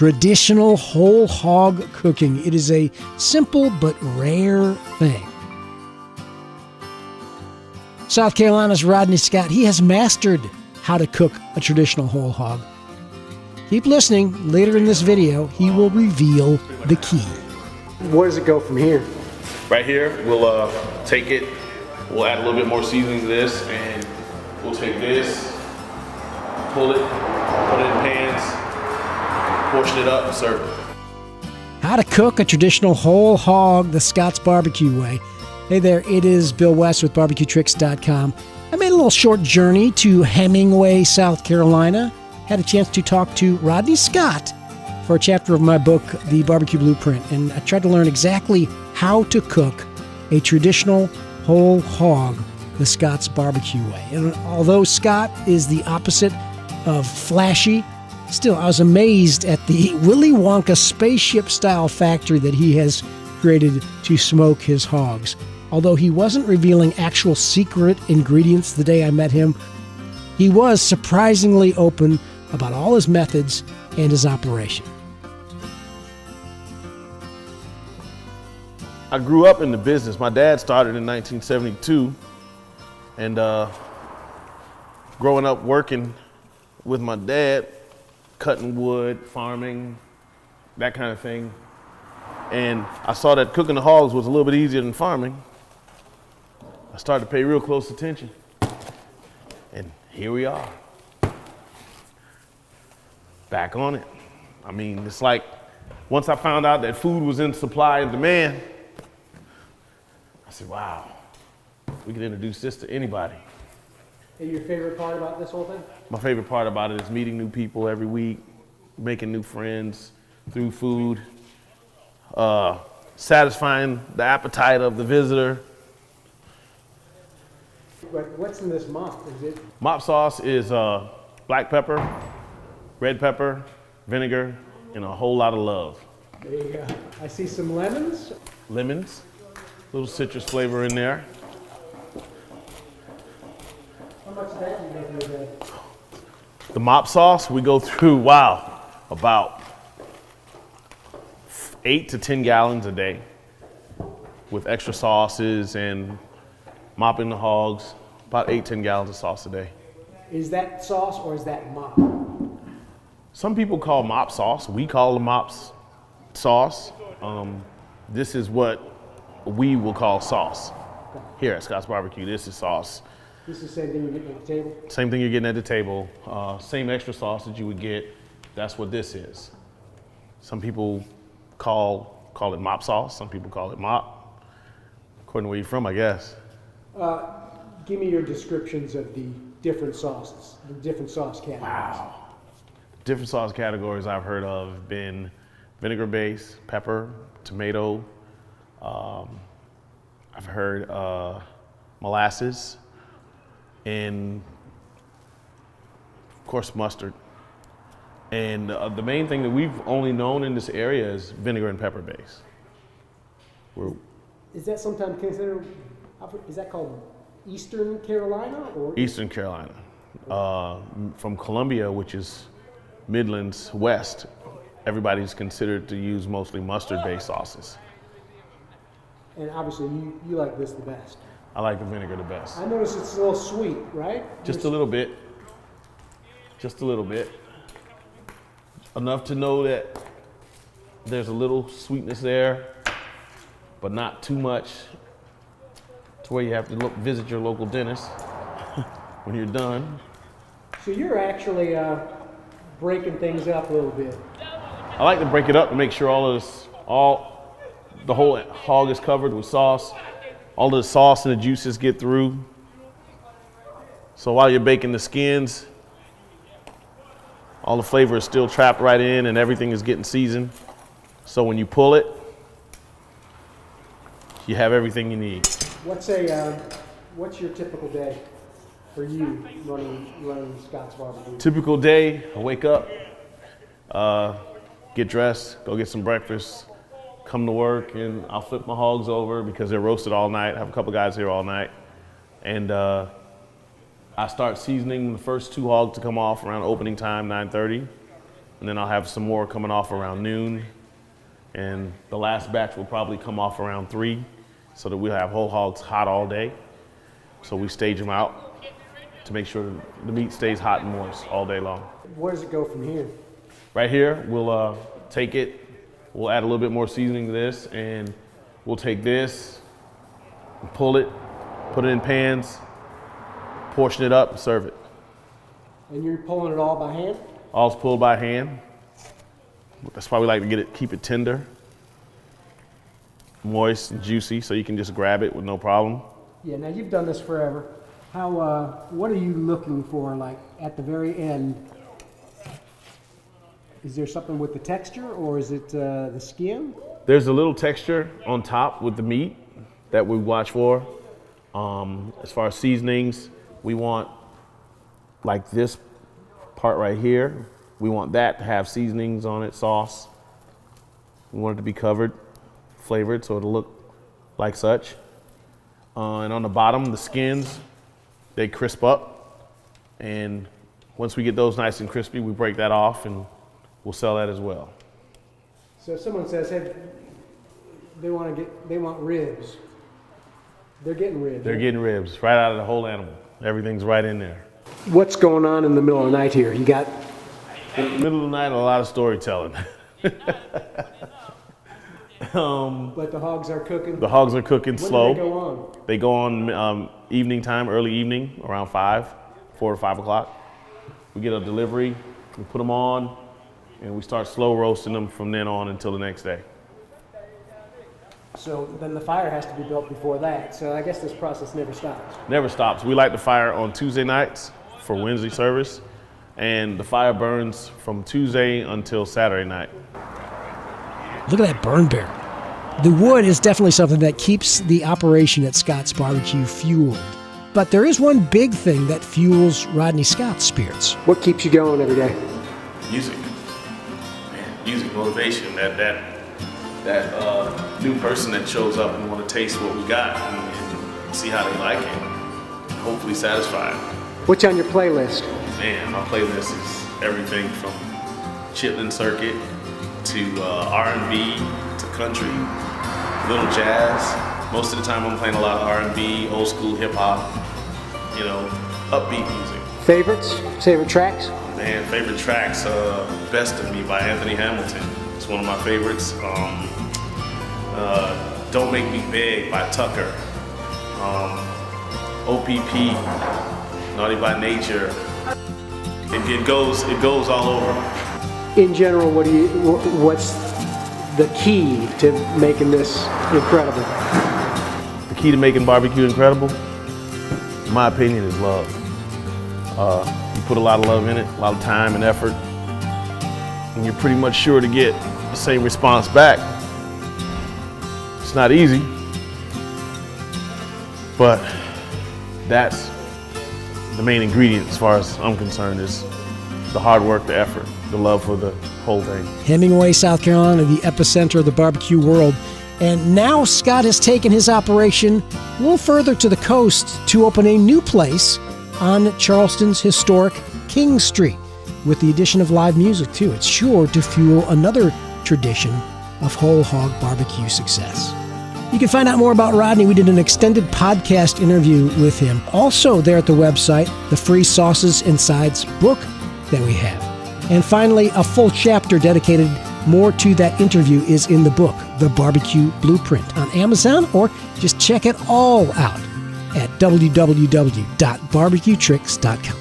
traditional whole hog cooking. It is a simple but rare thing. South Carolina's Rodney Scott, he has mastered how to cook a traditional whole hog. Keep listening. Later in this video, he will reveal the key. Where does it go from here? Right here, we'll take it, we'll add a little bit more seasoning to this, and we'll take this, pull it, put it in pans, portion it up, and serve it. How to cook a traditional whole hog the Scott's barbecue way. Hey there, it is Bill West with BarbecueTricks.com. I made a little short journey to Hemingway, South Carolina. Had a chance to talk to Rodney Scott for a chapter of my book, The Barbecue Blueprint, and I tried to learn exactly how to cook a traditional whole hog the Scott's barbecue way. And although Scott is the opposite of flashy, still I was amazed at the Willy Wonka spaceship-style factory that he has created to smoke his hogs. Although he wasn't revealing actual secret ingredients the day I met him, he was surprisingly open about all his methods and his operation. I grew up in the business. My dad started in 1972, and growing up working with my dad, cutting wood, farming, that kind of thing. And I saw that cooking the hogs was a little bit easier than farming. I started to pay real close attention. And here we are. Back on it. I mean, it's like once I found out that food was in supply and demand, I said, wow, we can introduce this to anybody. And your favorite part about this whole thing? My favorite part about it is meeting new people every week, making new friends through food, satisfying the appetite of the visitor. But what's in this mop? Is it? Mop sauce is black pepper, red pepper, vinegar, and a whole lot of love. There you go. I see some lemons. Lemons, little citrus flavor in there. How much of that do you make in a day? The mop sauce, we go through, wow, about 8 to 10 gallons a day with extra sauces and mopping the hogs, about 8-10 gallons of sauce a day. Is that sauce or is that mop? Some people call mop sauce. We call it mop sauce. This is what we will call sauce. Here at Scott's Barbecue, this is sauce. This is the same thing you're getting at the table? Same thing you're getting at the table. Same extra sauce that you would get. That's what this is. Some people call it mop sauce. Some people call it mop. According to where you're from, I guess. Give me your descriptions of the different sauces, the different sauce categories. Wow. Different sauce categories I've heard of have been vinegar base, pepper, tomato. I've heard molasses, and of course mustard. And the main thing that we've only known in this area is vinegar and pepper base. Is that sometimes considered, is that called Eastern Carolina? Or Eastern Carolina. From Columbia, which is Midlands West, everybody's considered to use mostly mustard-based sauces. And obviously you like this the best. I like the vinegar the best. I notice it's a little sweet, right? Just a little bit. Just a little bit. Enough to know that there's a little sweetness there, but not too much to where you have to visit your local dentist when you're done. So you're actually breaking things up a little bit. I like to break it up to make sure the whole hog is covered with sauce. All the sauce and the juices get through. So while you're baking the skins, all the flavor is still trapped right in and everything is getting seasoned. So when you pull it, you have everything you need. What's your typical day for you running Scott's Barbecue? Typical day, I wake up, get dressed, go get some breakfast, come to work, and I'll flip my hogs over because they're roasted all night. I have a couple guys here all night. And I start seasoning the first two hogs to come off around opening time, 9:30. and then I'll have some more coming off around noon. And the last batch will probably come off around 3, so that we'll have whole hogs hot all day. So we stage them out to make sure the meat stays hot and moist all day long. Where does it go from here? Right here, we'll take it, we'll add a little bit more seasoning to this, and we'll take this, and pull it, put it in pans, portion it up, and serve it. And you're pulling it all by hand? All's pulled by hand. That's why we like to keep it tender, moist and juicy, so you can just grab it with no problem. Yeah, now you've done this forever. What are you looking for, like, at the very end? Is there something with the texture, or is it the skin? There's a little texture on top with the meat that we watch for. As far as seasonings, we want, like this part right here, we want that to have seasonings on it, sauce. We want it to be covered, flavored, so it'll look like such. And on the bottom, the skins, they crisp up. And once we get those nice and crispy, we break that off and we'll sell that as well. So if someone says, hey, they want ribs, they're getting ribs. They're getting ribs right out of the whole animal. Everything's right in there. What's going on in the middle of the night here? You got... In the middle of the night, a lot of storytelling. But the hogs are cooking? The hogs are cooking slow. When do they go on? They go on evening time, early evening, around 4 to 5 o'clock. We get a delivery, we put them on, and we start slow roasting them from then on until the next day. So then the fire has to be built before that. So I guess this process never stops. Never stops. We light the fire on Tuesday nights for Wednesday service, and the fire burns from Tuesday until Saturday night. Look at that burn barrel. The wood is definitely something that keeps the operation at Scott's Barbecue fueled. But there is one big thing that fuels Rodney Scott's spirits. What keeps you going every day? Music. Man, music motivation. That new person that shows up and want to taste what we got and see how they like it. Hopefully satisfied. What's on your playlist? Man, my playlist is everything from Chitlin Circuit to R&B to country, little jazz. Most of the time I'm playing a lot of R&B, old school hip hop, upbeat music. Favorites? Favorite tracks? Man, favorite tracks, Best of Me by Anthony Hamilton. It's one of my favorites. Don't Make Me Beg by Tucker. OPP, Naughty by Nature. It goes all over. In general, what's the key to making this incredible? The key to making barbecue incredible, in my opinion, is love. You put a lot of love in it, a lot of time and effort, and you're pretty much sure to get the same response back. It's not easy, but that's the main ingredient as far as I'm concerned, is the hard work, the effort, the love for the whole thing. Hemingway, South Carolina, the epicenter of the barbecue world. And now Scott has taken his operation a little further to the coast to open a new place on Charleston's historic King Street. With the addition of live music, too, it's sure to fuel another tradition of whole hog barbecue success. You can find out more about Rodney. We did an extended podcast interview with him. Also there at the website, the free Sauces and Sides book that we have. And finally, a full chapter dedicated more to that interview is in the book, The Barbecue Blueprint, on Amazon, or just check it all out at www.barbecuetricks.com.